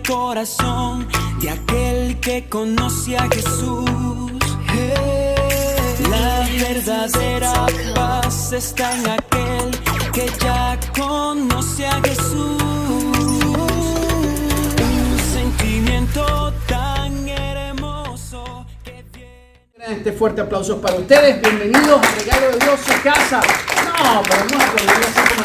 corazón de aquel que conoce a Jesús. La verdadera paz está en aquel que ya conoce a Jesús. Un sentimiento tan hermoso que viene. Este fuerte aplauso para ustedes. Bienvenidos al regalo de Dios, su casa. No, pero vamos a aplaudir así como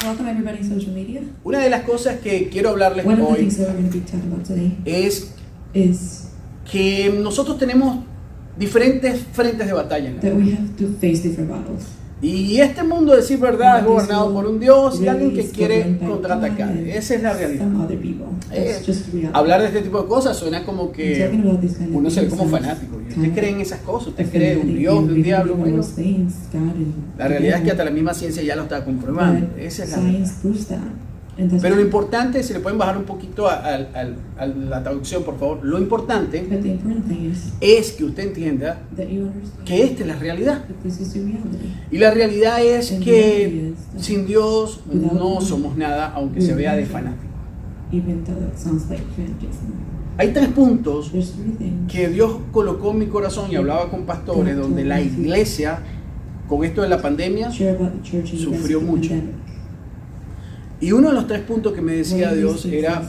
Welcome everybody in social media. Una de las cosas que quiero hablarles One of the hoy things that we're going to be talking about today es is que nosotros tenemos diferentes frentes de batalla en la that vida. we have to face different battles. Y este mundo, a decir verdad, es gobernado por un Dios y alguien que quiere contraatacar. Esa es la realidad. Some other people. That's just reality. Hablar de este tipo de cosas suena como que Talking about this kind of uno se ve things como sounds fanático. ¿Y kind usted of cree en esas cosas? ¿Usted a cree en un fanatic. Dios, You un believe diablo? in all Bueno, those things, God and la realidad es que the hasta la misma ciencia ya lo está devil. comprobando. But Esa es la realidad. science proves that. And that's Pero lo true. importante, si le pueden bajar un poquito a la traducción, por favor. Lo importante But the important thing is es que usted entienda that you understand que esta es la realidad. that this is the reality. Y la realidad es And the que reality is that sin Dios without no God, somos nada, aunque se vea de fanático. Even though that sounds like fanaticism. Hay tres puntos There's three things que Dios colocó en mi corazón y hablaba con pastores donde la iglesia, con esto de la pandemia, share about the church and sufrió the mucho. pandemic. y uno de los tres puntos que me decía One of these Dios things era is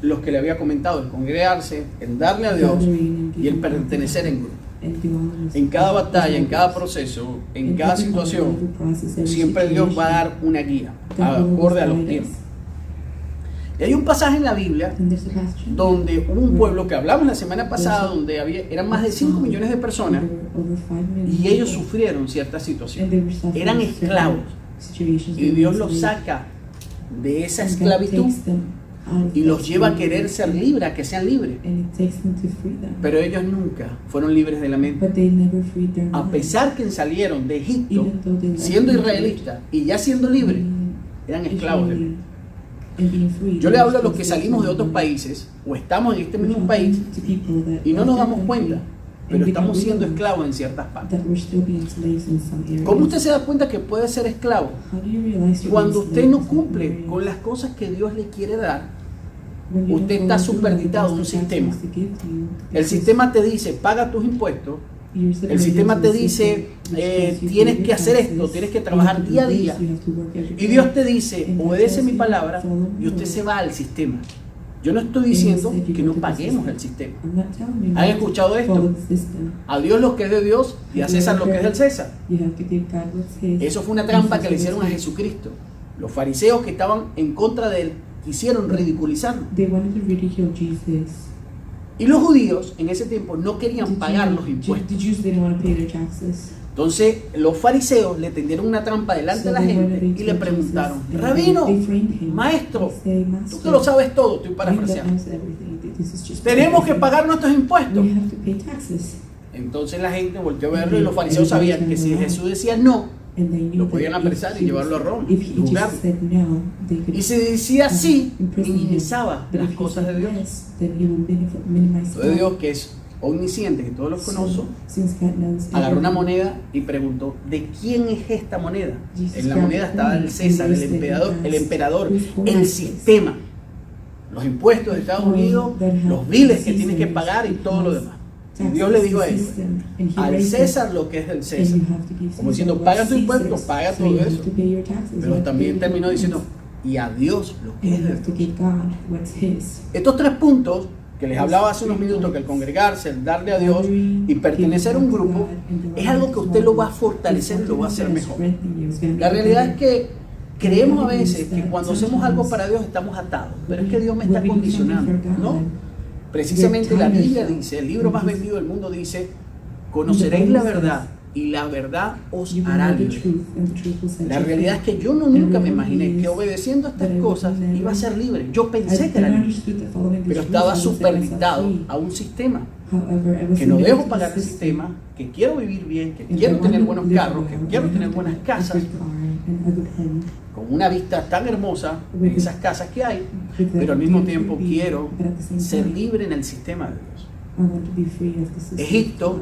los que le había comentado, el congregarse, el darle a Dios gathering and y el giving pertenecer en grupo. and do all En cada this batalla, en cada process. proceso, en In cada every part of situación, every process, every siempre Dios va a situation, dar una guía, God will acorde a los guide us. tiempos. Y hay un pasaje en la Biblia And there's a passage donde hubo un pueblo que hablamos la semana pasada, donde eran más de 5 millones de personas There were over 5 million y ellos people, sufrieron ciertas and situaciones. they were suffering Eran certain esclavos situations. y Dios los And saca de esa God esclavitud takes them out of y los that lleva a slavery, querer ser libres, a que sean libres. and it takes them to free them. Pero ellos nunca fueron libres de la mente. But they never freed their A mind. pesar que salieron de Egipto, Even though they were siendo in Egypt, israelitas y ya siendo libres, eran esclavos de Israeli, mente. and being free, Yo le hablo a los they que were salimos de still otros free. países o estamos en este We're mismo talking país to people that y no left nos their damos country, cuenta, and pero we estamos don't siendo realize esclavos en ciertas partes. that we're still being slaves in some areas. ¿Cómo usted se da cuenta que puede ser esclavo? How do you realize you're Cuando being usted slave no in some cumple areas? con las cosas que Dios le quiere dar. When you usted don't está follow through supeditado a un with the tasks sistema. God wants to give you, El because sistema te dice, paga tus impuestos. you're El submitted sistema to te the dice, system, which tells you tienes to do que hacer taxes, esto, tienes que you trabajar have to día a do this, día. you have to work every Y day. Dios te dice, And God obedece tells mi you, palabra follow y usted me. se va al sistema. Yo no estoy And diciendo instead you que go no to the paguemos system. el sistema. I'm not telling you ¿Han not to escuchado esto? follow the system. A Dios lo que es de Dios y a César lo que es del César. You have to give God what's his. Eso fue una trampa and que le hicieron a what's his. Jesucristo. Los fariseos que estaban en contra de él quisieron ridiculizarlo. They wanted to ridicule Jesus. Y los judíos en ese tiempo no querían The pagar Jew- los impuestos. The Jews didn't want to pay their taxes. Entonces los fariseos le tendieron una trampa delante So de la they gente wanted to y le Jesus, preguntaron, and Rabino, they framed him. maestro, They say, tú "Master, que lo sabes todo, estoy you that parafraseando. knows everything. This is just Tenemos que pagar nuestros impuestos. We have to pay taxes. Entonces la gente volvió a verlo y los fariseos sabían que si Jesús decía no, And they knew lo podían that apresar if y he llevarlo a was- Roma, if he juzgarlo. just said no, they could Y si decía sí, imprison him. minimizaba But las if he cosas de said Dios. yes, then he will minimize Entonces Dios, God. que es omnisciente, que todo lo conoce, So, since God knows agarró una everything, moneda y preguntó, ¿de quién es esta moneda? Jesus En la grabbed moneda the estaba coin el César, and el placed it emperador, in el his- emperador, whose coin el is this? sistema, los impuestos de Estados Unidos, los biles que tienes que pagar y todo lo demás. Y Dios le dijo a ellos, al César lo que es del César. Como diciendo, paga tu impuesto, paga todo eso. Pero también terminó diciendo, y a Dios lo que es de Dios. Estos tres puntos que les hablaba hace unos minutos, que el congregarse, el darle a Dios y pertenecer a un grupo, es algo que usted lo va a fortalecer y lo va a hacer mejor. La realidad es que creemos a veces que cuando hacemos algo para Dios estamos atados, pero es que Dios me está condicionando, ¿no? Precisamente la Biblia dice, el libro más vendido del mundo dice, conoceréis la verdad y la verdad os hará libre. La realidad es que yo nunca me imaginé que obedeciendo a estas cosas iba a ser libre. Yo pensé que era libre, pero estaba supeditado a un sistema, que no dejo pagar el sistema, que quiero vivir bien, que quiero tener buenos carros, que quiero tener buenas casas, con una vista tan hermosa en esas casas que hay, pero al mismo tiempo quiero ser libre en el sistema de Dios. Egipto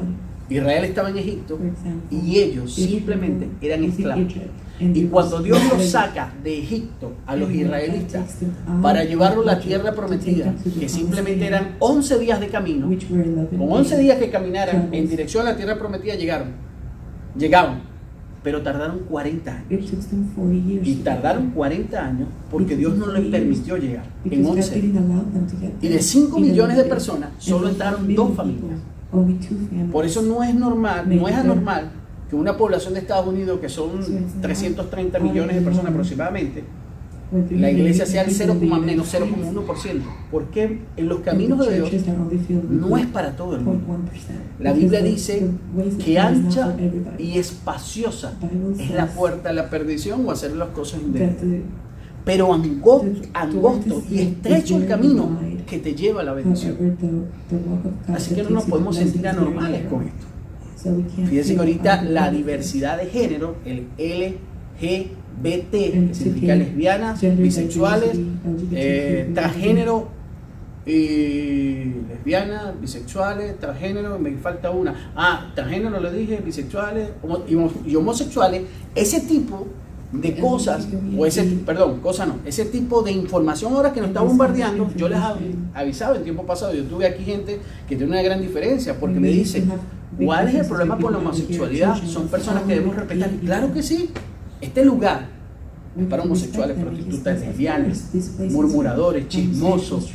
Israel estaba en Egipto for example, y ellos Israel simplemente eran was in esclavos. Egypt, and Y they cuando were Dios los slaves. saca de Egipto a los And when God israelitas takes them out para llevarlos a la of tierra Egypt to prometida, take them to the que promised simplemente land, eran 11 días de camino, which were 11 con 11 days, días que caminaran en travels. dirección a la tierra prometida llegaban, pero tardaron 40 años. It took them 40 years Y to tardaron get 40 años porque Dios no les permitió llegar there, en because God 11. didn't allow them to get Y there. de 5 In millones de 11 personas days. solo And entraron 5 2 million familias. people, only 2 families. Por eso no es normal, no es anormal que una población de Estados Unidos, que son 330 millones de personas aproximadamente, la iglesia sea el 0,1%. Porque en los caminos de Dios no es para todo el mundo. La Biblia dice que ancha y espaciosa es la puerta a la perdición o hacer las cosas indebidas. Pero angosto y estrecho el camino que te lleva a la bendición. Así que no nos podemos sentir anormales con esto. Fíjense que ahorita la diversidad de género, el LGBT, que significa lesbianas, bisexuales, transgénero, lesbianas, bisexuales, transgénero, me falta una. Transgénero lo dije, bisexuales y homosexuales. Ese tipo de cosas, ese tipo de información ahora que nos está bombardeando, yo les avisaba en tiempo pasado, yo tuve aquí gente que tiene una gran diferencia, porque me dice, ¿cuál es el problema con la homosexualidad? Son personas que debemos respetar. Claro que sí, este lugar es para homosexuales, prostitutas, lesbianas, murmuradores, chismosos.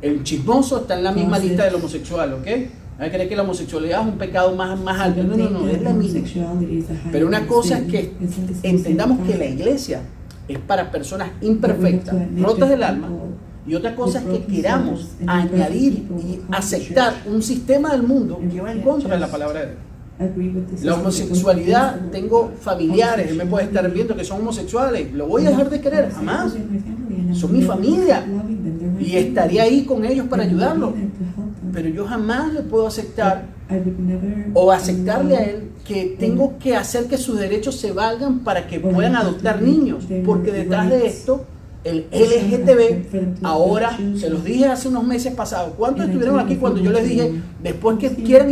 El chismoso está en la misma lista del homosexual, ¿ok? Hay que creer que la homosexualidad es un pecado más alto. No, es la misma. Pero una cosa es que entendamos que la iglesia es para personas imperfectas, rotas del alma, y otra cosa es que queramos añadir y aceptar un sistema del mundo que va en contra de la palabra de Dios. La homosexualidad, tengo familiares, él me puede estar viendo que son homosexuales, ¿lo voy a dejar de querer? Jamás. Son mi familia y estaría ahí con ellos para ayudarlos. Pero yo jamás le puedo aceptar o aceptarle a él que tengo que hacer que sus derechos se valgan para que puedan adoptar niños, porque detrás de esto el LGTB, ahora, se los dije hace unos meses pasados, ¿cuántos estuvieron aquí cuando yo les dije, después que quieren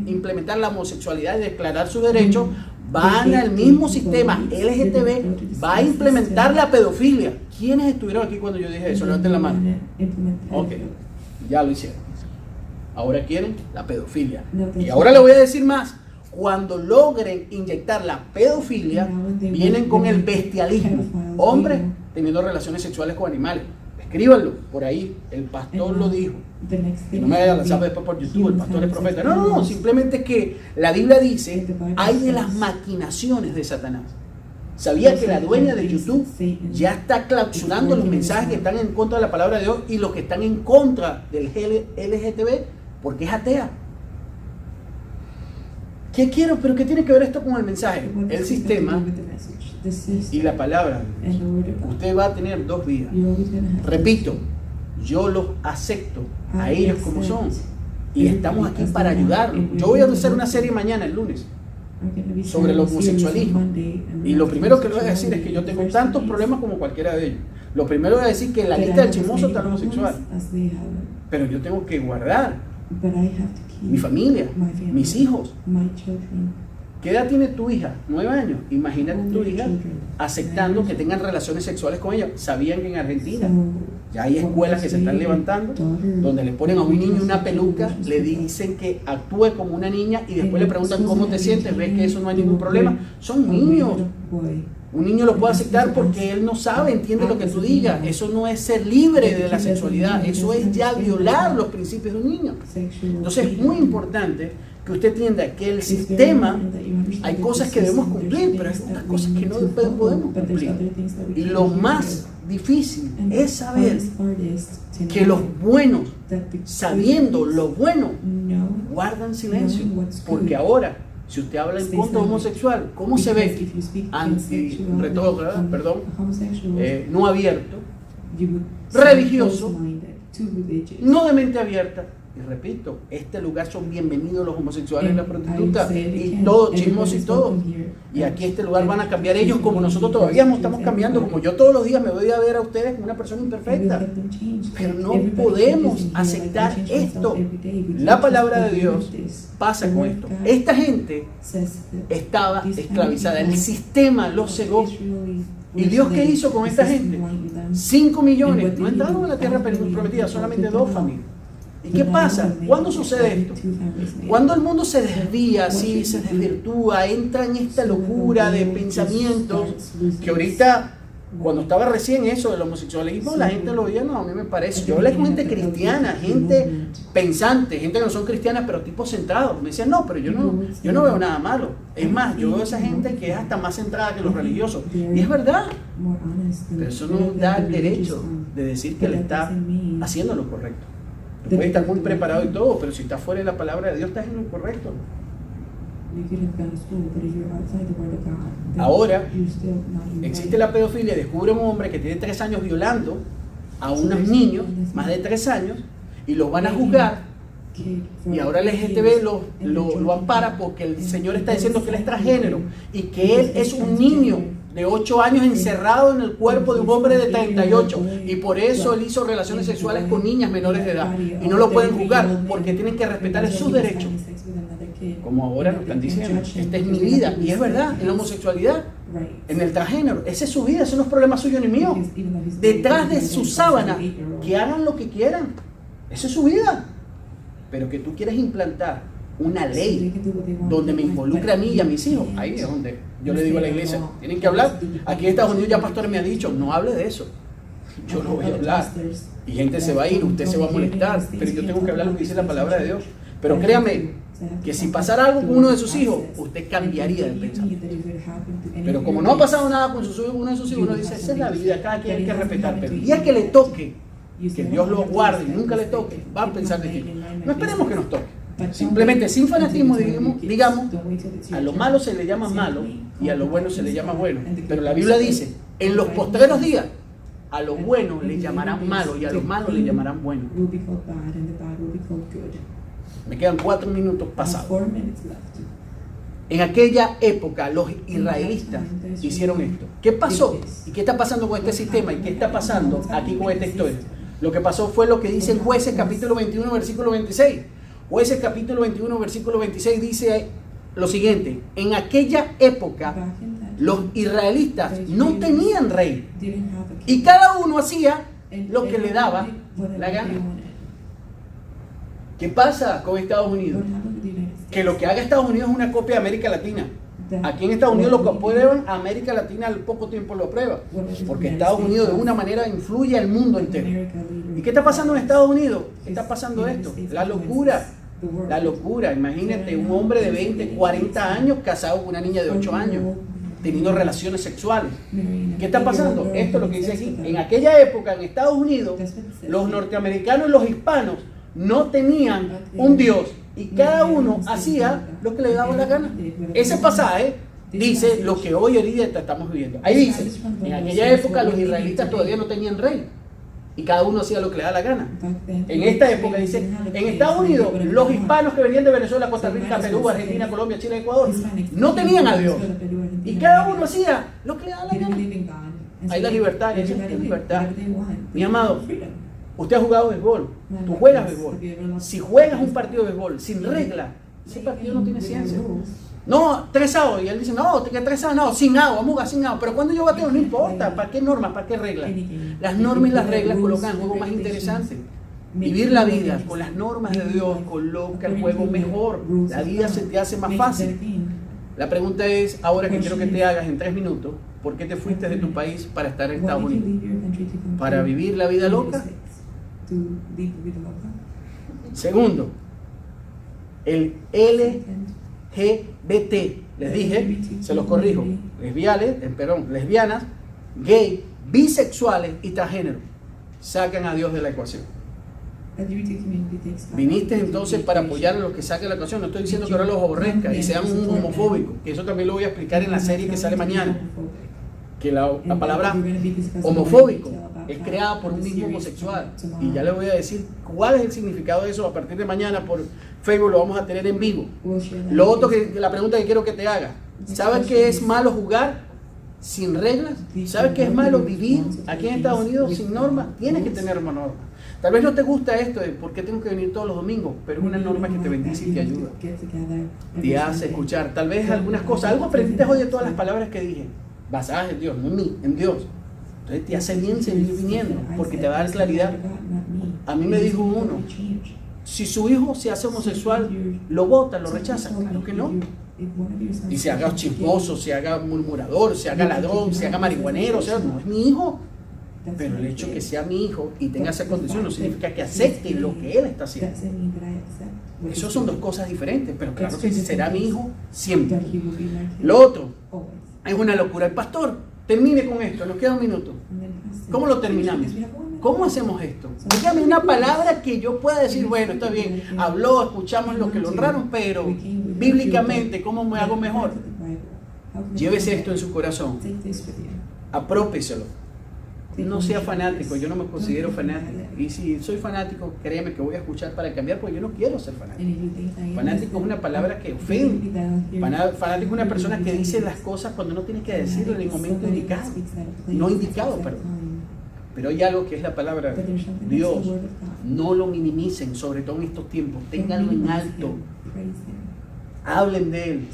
implementar la homosexualidad y declarar sus derechos, van al mismo sistema LGTB, va a implementar la pedofilia? ¿Quiénes estuvieron aquí cuando yo dije eso? Levanten la mano. Ok, ya lo hicieron. Ahora quieren la pedofilia. Y ahora le voy a decir más. Cuando logren inyectar la pedofilia, vienen con el bestialismo. Hombres teniendo relaciones sexuales con animales. Escríbanlo por ahí. El pastor lo dijo. Y no me vayan a lanzar después por YouTube, el pastor es profeta. No, simplemente que la Biblia dice, hay de las maquinaciones de Satanás. ¿Sabía que la dueña de YouTube ya está clausurando los mensajes que están en contra de la palabra de Dios y los que están en contra del LGTB? Porque es atea. ¿Qué quiero? ¿Pero qué tiene que ver esto con el mensaje? El sistema y la palabra. Usted va a tener dos vidas. Repito, yo los acepto a ellos como son y estamos aquí para ayudarlos. Yo voy a hacer una serie mañana, el lunes, sobre el homosexualismo. Y lo primero que les voy a decir es que yo tengo tantos problemas como cualquiera de ellos. Lo primero voy a decir que en la lista del chismoso está el homosexual. Pero yo tengo que guardar mi familia, mis hijos. ¿Qué edad tiene tu hija? 9 años. Imagínate tu hija aceptando que tengan relaciones sexuales con ella. ¿Sabían que en Argentina ya hay escuelas que se están levantando donde le ponen a un niño una peluca, le dicen que actúe como una niña y después le preguntan cómo te sientes? ¿Ves que eso no hay ningún problema? Son niños. Un niño lo puede aceptar porque él no sabe, entiende lo que tú digas. Eso no es ser libre de la sexualidad, eso es ya violar los principios de un niño. Entonces es muy importante que usted entienda que el sistema, hay cosas que debemos cumplir, pero hay otras cosas que no podemos cumplir. Y lo más difícil es saber que los buenos, sabiendo lo bueno, guardan silencio. Porque ahora, si usted habla en contra de homosexual, ¿cómo se ve? No abierto, religioso, no de mente abierta, Y repito, este lugar son bienvenidos los homosexuales y las prostitutas y todo, chismos y todo. Y aquí este lugar van a cambiar ellos como nosotros todavía estamos cambiando, como yo todos los días me voy a ver a ustedes como una persona imperfecta. Pero no podemos aceptar esto. La palabra de Dios pasa con esto. Esta gente estaba esclavizada, el sistema los cegó. ¿Y Dios qué hizo con esta gente? 5 millones no entraron a la tierra prometida, solamente 2 familias. ¿Y qué pasa? ¿Cuándo sucede esto? Cuando el mundo se desvía, así, se desvirtúa, entra en esta locura de pensamientos, que ahorita, cuando estaba recién eso del homosexualismo, la gente lo veía, no, a mí me parece. Yo hablé con gente cristiana, gente pensante, gente que no son cristianas, pero tipo centrados. Me decían, no, pero yo no veo nada malo. Es más, yo veo a esa gente que es hasta más centrada que los religiosos. Y es verdad. Pero eso no da el derecho de decir que él está haciendo lo correcto. Tú puedes estar muy preparado y todo, pero si estás fuera de la palabra de Dios, estás en lo correcto. Ahora, existe la pedofilia, descubre un hombre que tiene 3 años violando a unos niños, más de 3 años, y los van a juzgar, y ahora el LGTB lo ampara porque el Señor está diciendo que él es transgénero, y que él es un niño de 8 años encerrado en el cuerpo de un hombre de 38, y por eso él hizo relaciones sexuales con niñas menores de edad, y no lo pueden juzgar, porque tienen que respetar sus derechos. Como ahora nos están diciendo, esta es mi vida, y es verdad, en la homosexualidad, en el transgénero, esa es su vida, ese no es problema suyo ni mío. Detrás de su sábana, que hagan lo que quieran, esa es su vida. Pero que tú quieres implantar una ley donde me involucre a mí y a mis hijos, ahí es donde yo le digo a la iglesia, tienen que hablar. Aquí en Estados Unidos ya pastor me ha dicho, no hable de eso. Yo no voy a hablar, y gente se va a ir, usted se va a molestar, pero yo tengo que hablar lo que dice la palabra de Dios. Pero créame, que si pasara algo con uno de sus hijos, usted cambiaría de pensamiento. Pero como no ha pasado nada con uno de sus hijos, uno dice, esa es la vida, cada quien hay que respetar. Pero el día que le toque, que Dios lo guarde y nunca le toque, va a pensar de que no esperemos que nos toque. Simplemente sin fanatismo digamos, a lo malo se le llama malo y a lo bueno se le llama bueno. Pero la Biblia dice, en los postreros días, a lo bueno le llamarán malo y a lo malo le llamarán bueno. Me quedan 4 minutos pasados. En aquella época los israelitas hicieron esto. ¿Qué pasó? ¿Y qué está pasando con este sistema? ¿Y qué está pasando aquí con esta historia? Lo que pasó fue lo que dice en Jueces capítulo 21 versículo 26. Jueces capítulo 21 versículo 26 dice lo siguiente: en aquella época los israelitas no tenían rey y cada uno hacía lo que le daba la gana. ¿Qué pasa con Estados Unidos? Que lo que haga Estados Unidos es una copia de América Latina. Aquí en Estados Unidos lo que aprueban, América Latina al poco tiempo lo aprueba. Porque Estados Unidos de una manera influye al mundo entero. ¿Y qué está pasando en Estados Unidos? Está pasando esto, la locura. La locura. Imagínate un hombre de 20, 40 años casado con una niña de 8 años, teniendo relaciones sexuales. ¿Qué está pasando? Esto es lo que dice aquí. En aquella época en Estados Unidos, los norteamericanos y los hispanos no tenían un Dios y cada uno hacía lo que le daba la gana. Ese pasaje dice lo que hoy en día estamos viviendo. Ahí dice, en aquella época los israelitas todavía no tenían rey y cada uno hacía lo que le daba la gana. En esta época dice, en Estados Unidos los hispanos que venían de Venezuela, Costa Rica, Perú, Argentina, Colombia, Chile, Ecuador, no tenían a Dios y cada uno hacía lo que le daba la gana. Hay la libertad, esa es la libertad. Mi amado, usted ha jugado béisbol, tú juegas béisbol. Si juegas un partido de béisbol sin regla, ese partido no tiene ciencia. No, 3 outs, y él dice, no, que 3 outs, no, sin out, vamos a jugar sin out. Pero cuando yo bateo, no importa, ¿para qué normas, para qué reglas? Las normas y las reglas colocan el juego más interesante. Vivir la vida con las normas de Dios coloca el juego mejor, la vida se te hace más fácil. La pregunta es, ahora que quiero que te hagas en 3 minutos, ¿por qué te fuiste de tu país para estar en Estados Unidos? ¿Para vivir la vida loca? Segundo, el LGBT, les dije, se los corrijo, lesbianas, gay, bisexuales y transgénero, sacan a Dios de la ecuación. Viniste entonces para apoyar a los que saquen la ecuación. No estoy diciendo que ahora los aborrezca y sean un homofóbico, que eso también lo voy a explicar en la serie que sale mañana. Que la palabra homofóbico es creada por un mismo homosexual. Y ya les voy a decir cuál es el significado de eso. A partir de mañana por Facebook lo vamos a tener en vivo. Lo otro, la pregunta que quiero que te hagas: ¿sabes que es malo jugar sin reglas? ¿Sabes que es malo vivir aquí en Estados Unidos sin normas? Tienes que tener una norma. Tal vez no te gusta esto de por qué tengo que venir todos los domingos, pero es una norma que te bendice y te ayuda. Te hace escuchar tal vez algunas cosas. Algo aprendiste hoy de todas las palabras que dije, basadas en Dios, no en mí, en Dios. Entonces te hace bien seguir viniendo, porque te va a dar claridad. A mí me dijo uno: si su hijo se hace homosexual, ¿lo vota, lo rechaza? Claro que no. Y se haga chismoso, se haga murmurador, se haga ladrón, se haga marihuanero, o sea, no es mi hijo. Pero el hecho que sea mi hijo y tenga esa condición no significa que acepte lo que él está haciendo. Esas son dos cosas diferentes, pero claro que será mi hijo siempre. Lo otro, es una locura. El pastor, termine con esto, nos queda un minuto. ¿Cómo lo terminamos? ¿Cómo hacemos esto? Dígame una palabra que yo pueda decir, bueno, está bien, habló, escuchamos lo que lo honraron, pero bíblicamente, ¿cómo me hago mejor? Llévese esto en su corazón, aprópieselo. No sea fanático, yo no me considero fanático. Y si soy fanático, créeme que voy a escuchar para cambiar, porque yo no quiero ser fanático. Fanático es una palabra que ofende. Fanático es una persona que dice las cosas cuando no tiene que decirlo en el momento indicado. No indicado, perdón. Pero hay algo que es la palabra de Dios. No lo minimicen, sobre todo en estos tiempos. Ténganlo en alto. Hablen de él.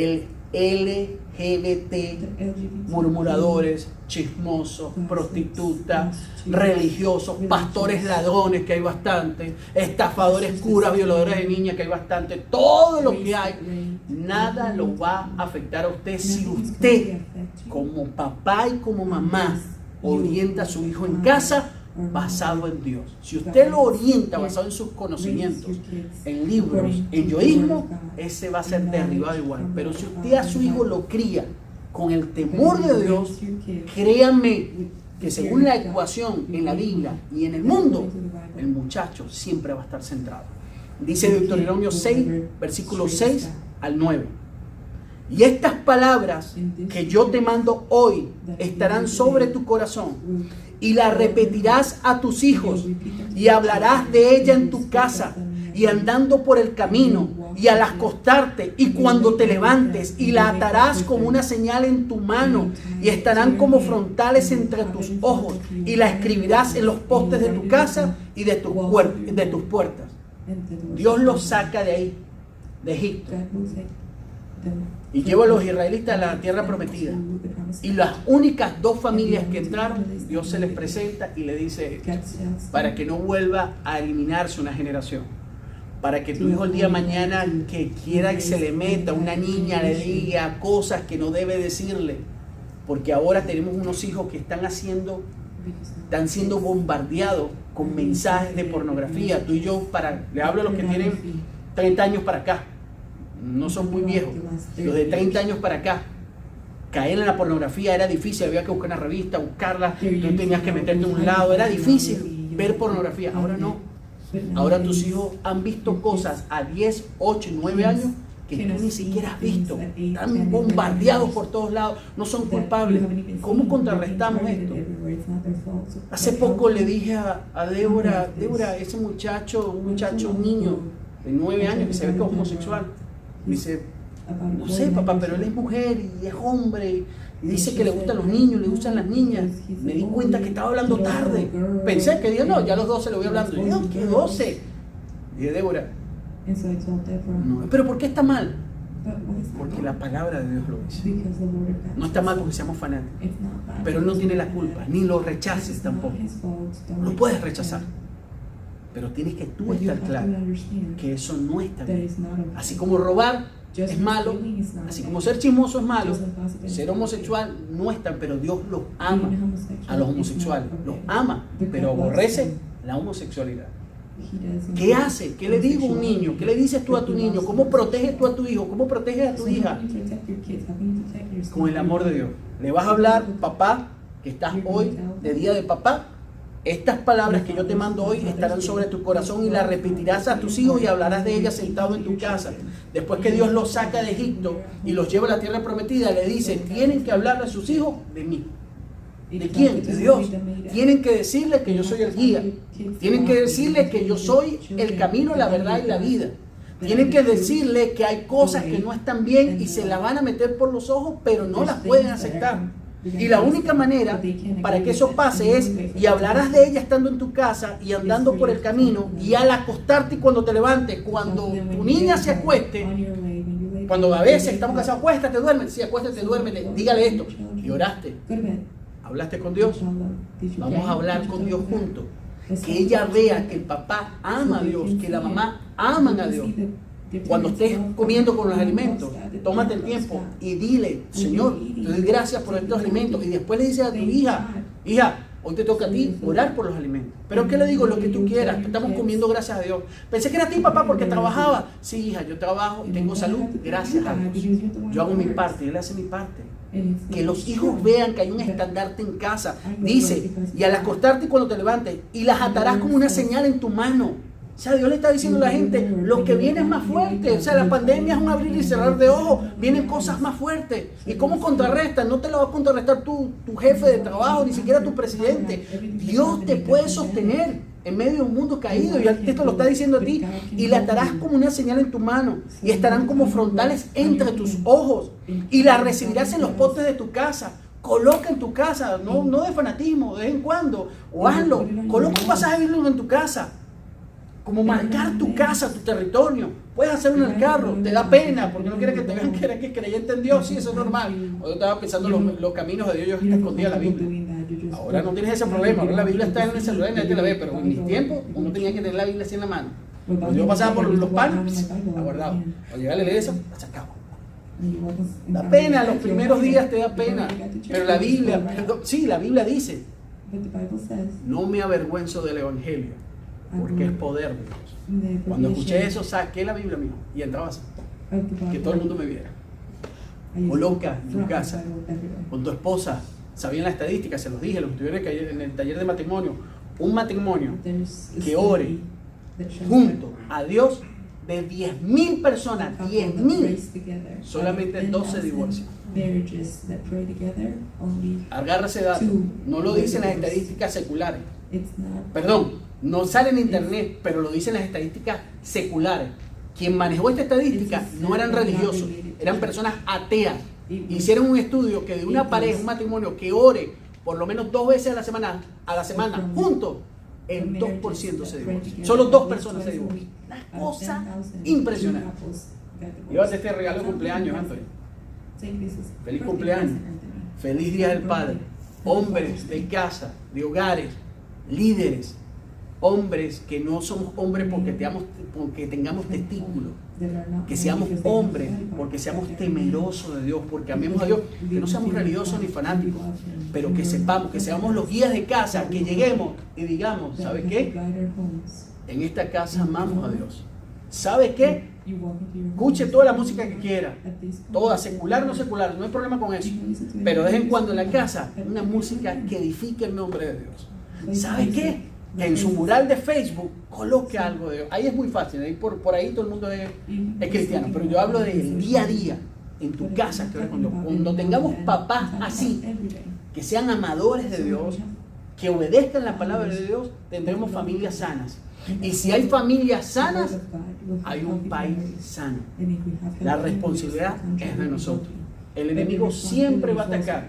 El LGBT, murmuradores, chismosos, prostitutas, religiosos, pastores ladrones, que hay bastante, estafadores, curas, violadores de niñas, que hay bastante, todo lo que hay, nada lo va a afectar a usted si usted, como papá y como mamá, orienta a su hijo en casa basado en Dios. Si usted lo orienta basado en sus conocimientos, en libros, en yoísmo, ese va a ser derribado igual. Pero si usted a su hijo lo cría con el temor de Dios, créanme que según la ecuación en la Biblia y en el mundo, el muchacho siempre va a estar centrado. Dice Deuteronomio 6, versículos 6 al 9. Y estas palabras que yo te mando hoy estarán sobre tu corazón, y las repetirás a tus hijos, y hablarás de ella en tu casa, y andando por el camino, y al acostarte, y cuando te levantes, y la atarás como una señal en tu mano, y estarán como frontales entre tus ojos, y la escribirás en los postes de tu casa y de tus puertas. Dios los saca de ahí, de Egipto, y lleva a los israelitas a la tierra prometida. Y las únicas dos familias que entraron, Dios se les presenta y le dice: para que no vuelva a eliminarse una generación, para que tu hijo el día de mañana que quiera que se le meta una niña, le diga cosas que no debe decirle, porque ahora tenemos unos hijos que están siendo bombardeados con mensajes de pornografía. Tú y yo, le hablo a los que tienen 30 años para acá, no son muy viejos, los de 30 años para acá, caer en la pornografía era difícil, había que buscar una revista, buscarla, tú tenías que meterte en un lado, era difícil ver pornografía. Ahora no, ahora tus hijos han visto cosas a 10, 8, 9 años que tú ni siquiera has visto, están bombardeados por todos lados, no son culpables. ¿Cómo contrarrestamos esto? Hace poco le dije a Débora, ese muchacho, un niño de 9 años que se ve que es homosexual, dice: no sé, papá, pero él es mujer y es hombre y dice que le gustan los niños, le gustan las niñas. Me di cuenta que estaba hablando tarde. Pensé que dije, no, ya a los 12 le voy hablando. Y yo, ¿qué 12? Dije: Débora, no, pero ¿por qué está mal? Porque la palabra de Dios lo dice. No está mal porque seamos fanáticos, pero Él no tiene la culpa, ni lo rechaces tampoco. Lo puedes rechazar, pero tienes que tú estar claro que eso no está bien. Así como robar es malo, así como ser chismoso es malo, ser homosexual no es tan, pero Dios los ama a los homosexuales, los ama, pero aborrece la homosexualidad. ¿Qué hace? ¿Qué le digo a un niño? ¿Qué le dices tú a tu niño? ¿Cómo proteges tú a tu hijo? ¿Cómo proteges a tu hija? Con el amor de Dios. Le vas a hablar, papá, que estás hoy de día de papá. Estas palabras que yo te mando hoy estarán sobre tu corazón y las repetirás a tus hijos y hablarás de ellas sentado en tu casa. Después que Dios los saca de Egipto y los lleva a la tierra prometida, le dice: tienen que hablarle a sus hijos de mí. ¿De quién? De Dios. Tienen que decirle que yo soy el guía. Tienen que decirle que yo soy el camino, la verdad y la vida. Tienen que decirle que hay cosas que no están bien y se las van a meter por los ojos, pero no las pueden aceptar. Y la única manera para que eso pase es, y hablarás de ella estando en tu casa y andando por el camino, y al acostarte y cuando te levantes, cuando tu niña se acueste, cuando a veces estamos casados, acuéstate, duérmete, sí, acuéstate, duérmete, dígale esto, y oraste, hablaste con Dios, vamos a hablar con Dios juntos, que ella vea que el papá ama a Dios, que la mamá aman a Dios. Cuando estés comiendo con los alimentos, tómate el tiempo y dile, Señor, te doy gracias por estos alimentos. Y después le dices a tu hija, hija, hoy te toca a ti orar por los alimentos. Pero ¿qué le digo? Lo que tú quieras, estamos comiendo gracias a Dios. Pensé que era a ti, papá, porque trabajaba. Sí, hija, yo trabajo y tengo salud, gracias a Dios. Yo hago mi parte, él hace mi parte. Que los hijos vean que hay un estandarte en casa. Dice, y al acostarte y cuando te levantes, y las atarás como una señal en tu mano. O sea, Dios le está diciendo a la gente, lo que viene es más fuerte. O sea, la pandemia es un abrir y cerrar de ojos. Vienen cosas más fuertes. ¿Y cómo contrarrestan? No te lo va a contrarrestar tu jefe de trabajo, ni siquiera tu presidente. Dios te puede sostener en medio de un mundo caído. Y esto lo está diciendo a ti. Y la atarás como una señal en tu mano. Y estarán como frontales entre tus ojos. Y la recibirás en los postes de tu casa. Coloca en tu casa, no de fanatismo, de vez en cuando. O hazlo. Coloca un pasaje bíblico en tu casa. Como marcar tu casa, tu territorio. Puedes hacerlo en el carro, te da pena porque no quieres que te vean que eres creyente en Dios. Sí, eso es normal. O yo estaba pensando los caminos de Dios, yo escondía la Biblia. Ahora no tienes ese problema, ahora la Biblia está en el celular y nadie te la ve, pero en mis tiempos uno tenía que tener la Biblia así en la mano. Cuando yo pasaba por los palos, la guardaba. Al llegar a la iglesia, la sacaba. Da pena, los primeros días te da pena, pero la Biblia, sí, la Biblia dice, no me avergüenzo del evangelio, porque es poder de Dios. Cuando escuché eso, saqué la Biblia, mijo, y entraba así, que todo el mundo me viera. Coloca en tu casa, con tu esposa, sabían la estadística, se los dije, los estuvieron en el taller de matrimonio, un matrimonio que ore junto a Dios, de 10,000 personas, 10,000, solamente 12 divorcios. Agarra ese dato, no lo dicen las estadísticas seculares. Perdón, no sale en internet, pero lo dicen las estadísticas seculares. Quien manejó esta estadística no eran religiosos, eran personas ateas. Hicieron un estudio que de una pareja, un matrimonio que ore por lo menos 2 veces a la semana juntos, el 2% se divorcia. Solo 2 personas se divorcian. Una cosa impresionante. Llévate este regalo de cumpleaños, Anthony. Feliz cumpleaños. Feliz Día del Padre. Hombres de casa, de hogares, líderes. Hombres que no somos hombres porque tengamos testículos. Que seamos hombres porque seamos temerosos de Dios, porque amemos a Dios, que no seamos religiosos ni fanáticos, pero que sepamos, que seamos los guías de casa, que lleguemos y digamos, ¿sabe qué? En esta casa amamos a Dios. ¿Sabe qué? Escuche toda la música que quiera, toda, secular o no secular, no hay problema con eso, pero de vez en cuando en la casa una música que edifique el nombre de Dios. ¿Sabe qué? Que en su mural de Facebook coloque algo de Dios. Ahí es muy fácil, ahí por ahí todo el mundo es cristiano, pero yo hablo del día a día, en tu casa, que cuando tengamos papás así, que sean amadores de Dios, que obedezcan la palabra de Dios, tendremos familias sanas. Y si hay familias sanas, hay un país sano. La responsabilidad es de nosotros. El enemigo siempre va a atacar.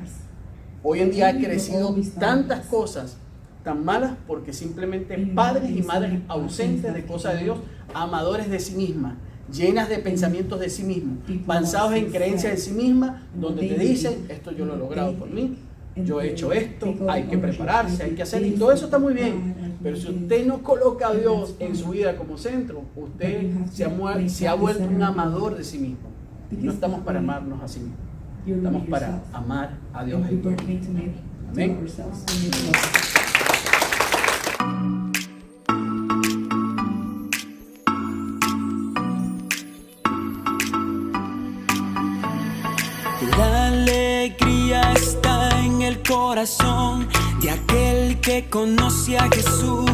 Hoy en día ha crecido tantas cosas tan malas porque simplemente padres y madres ausentes de cosas de Dios, amadores de sí mismas, llenas de pensamientos de sí mismos, basados en creencias de sí mismas, donde te dicen, esto yo lo he logrado por mí, yo he hecho esto, hay que prepararse, hay que hacer, y todo eso está muy bien, pero si usted no coloca a Dios en su vida como centro, usted se ha vuelto un amador de sí mismo. No estamos para amarnos a sí mismos, estamos para amar a Dios en todo. Amén. La alegría está en el corazón de aquel que conoce a Jesús.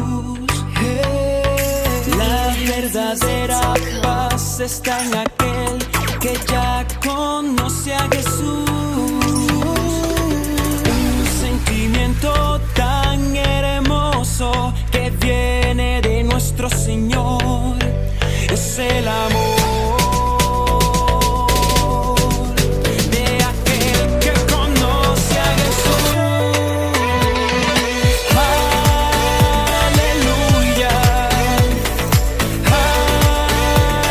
La verdadera paz está en aquel que ya conoce a Jesús. Un sentimiento sentimiento tan hermoso que viene de nuestro Señor es el amor de aquel que conoce a Jesús. Aleluya,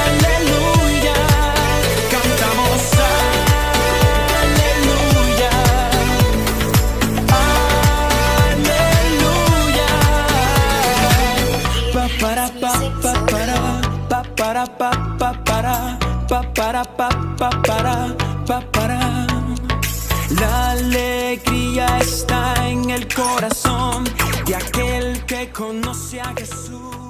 aleluya, cantamos aleluya, aleluya. Pa para pa pa para pa para pa pa para pa para pa pa para. La alegría está en el corazón de aquel que conoce a Jesús.